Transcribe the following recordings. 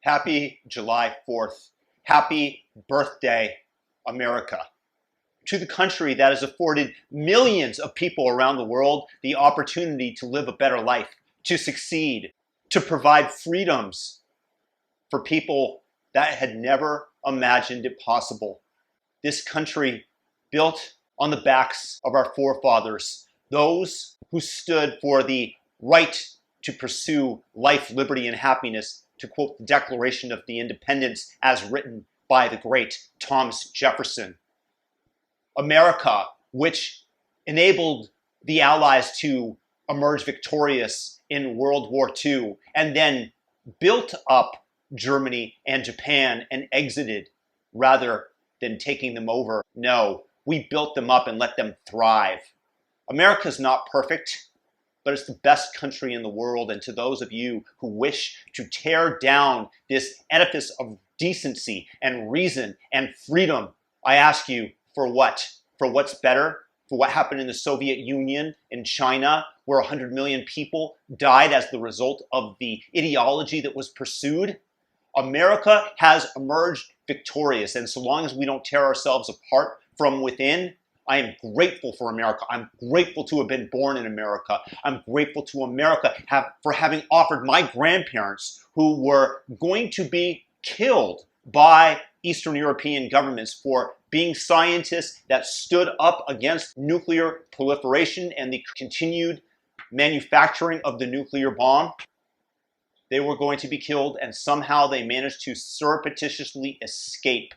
Happy July 4th. Happy birthday, America. To the country that has afforded millions of people around the world the opportunity to live a better life, to succeed, to provide freedoms for people that had never imagined it possible. This country built on the backs of our forefathers, those who stood for the right to pursue life, liberty, and happiness, to quote the Declaration of the Independence as written by the great Thomas Jefferson. America, which enabled the Allies to emerge victorious in World War II, and then built up Germany and Japan and exited rather than taking them over. No, we built them up and let them thrive. America's not perfect, but it's the best country in the world. And to those of you who wish to tear down this edifice of decency and reason and freedom, I ask you, for what? For what's better? For what happened in the Soviet Union, in China, where 100 million people died as the result of the ideology that was pursued? America has emerged victorious, and so long as we don't tear ourselves apart from within, I am grateful for America. I'm grateful to have been born in America. I'm grateful to America for having offered my grandparents, who were going to be killed by Eastern European governments for being scientists that stood up against nuclear proliferation and the continued manufacturing of the nuclear bomb. They were going to be killed, and somehow they managed to surreptitiously escape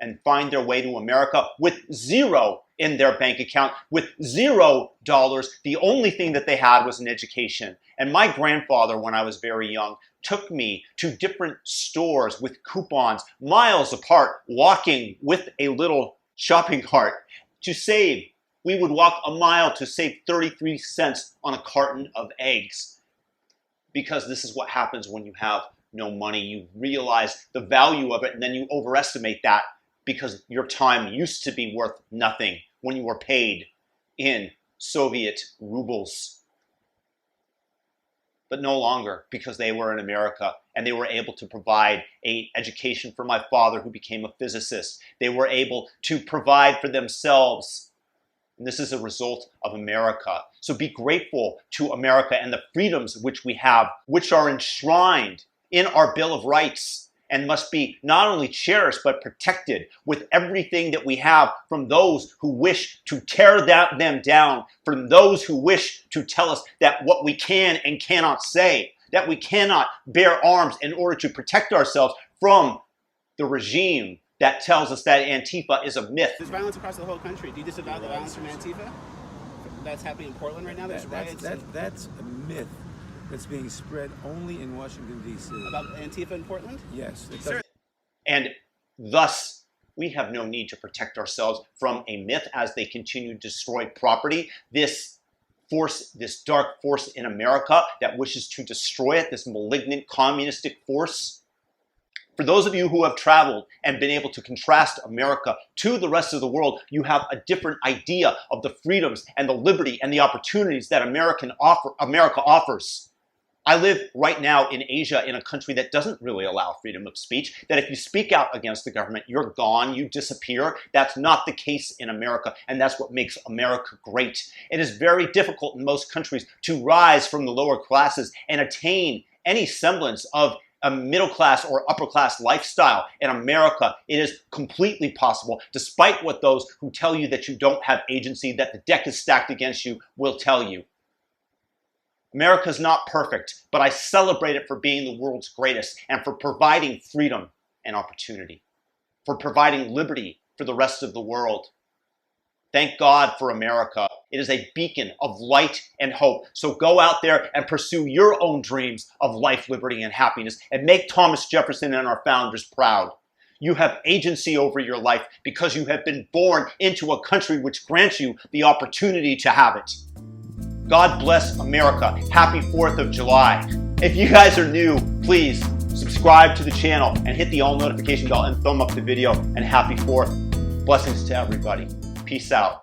and find their way to America with zero in their bank account, with $0. The only thing that they had was an education. And my grandfather, when I was very young, took me to different stores with coupons miles apart, walking with a little shopping cart to save. We would walk a mile to save 33 cents on a carton of eggs. Because this is what happens when you have no money. You realize the value of it, and then you overestimate that because your time used to be worth nothing when you were paid in Soviet rubles. But no longer, because they were in America and they were able to provide an education for my father, who became a physicist. They were able to provide for themselves. And this is a result of America. So be grateful to America and the freedoms which we have, which are enshrined in our Bill of Rights, and must be not only cherished but protected with everything that we have from those who wish to tear them down, from those who wish to tell us that what we can and cannot say, that we cannot bear arms in order to protect ourselves from the regime that tells us that Antifa is a myth. There's violence across the whole country. Do you disavow the violence from Antifa? That's happening in Portland right now? There's riots. That's a myth that's being spread only in Washington, D.C. About Antifa in Portland? Yes. And thus, we have no need to protect ourselves from a myth as they continue to destroy property. This force, this dark force in America that wishes to destroy it, this malignant communistic force. For those of you who have traveled and been able to contrast America to the rest of the world, you have a different idea of the freedoms and the liberty and the opportunities that America offers. I live right now in Asia, in a country that doesn't really allow freedom of speech, that if you speak out against the government, you're gone, you disappear. That's not the case in America, and that's what makes America great. It is very difficult in most countries to rise from the lower classes and attain any semblance of a middle class or upper class lifestyle. In America, it is completely possible, despite what those who tell you that you don't have agency, that the deck is stacked against you, will tell you. America's not perfect, but I celebrate it for being the world's greatest and for providing freedom and opportunity, for providing liberty for the rest of the world. Thank God for America. It is a beacon of light and hope. So go out there and pursue your own dreams of life, liberty, and happiness, and make Thomas Jefferson and our founders proud. You have agency over your life because you have been born into a country which grants you the opportunity to have it. God bless America. Happy 4th of July. If you guys are new, please subscribe to the channel and hit the all notification bell and thumb up the video, and happy 4th. Blessings to everybody. Peace out.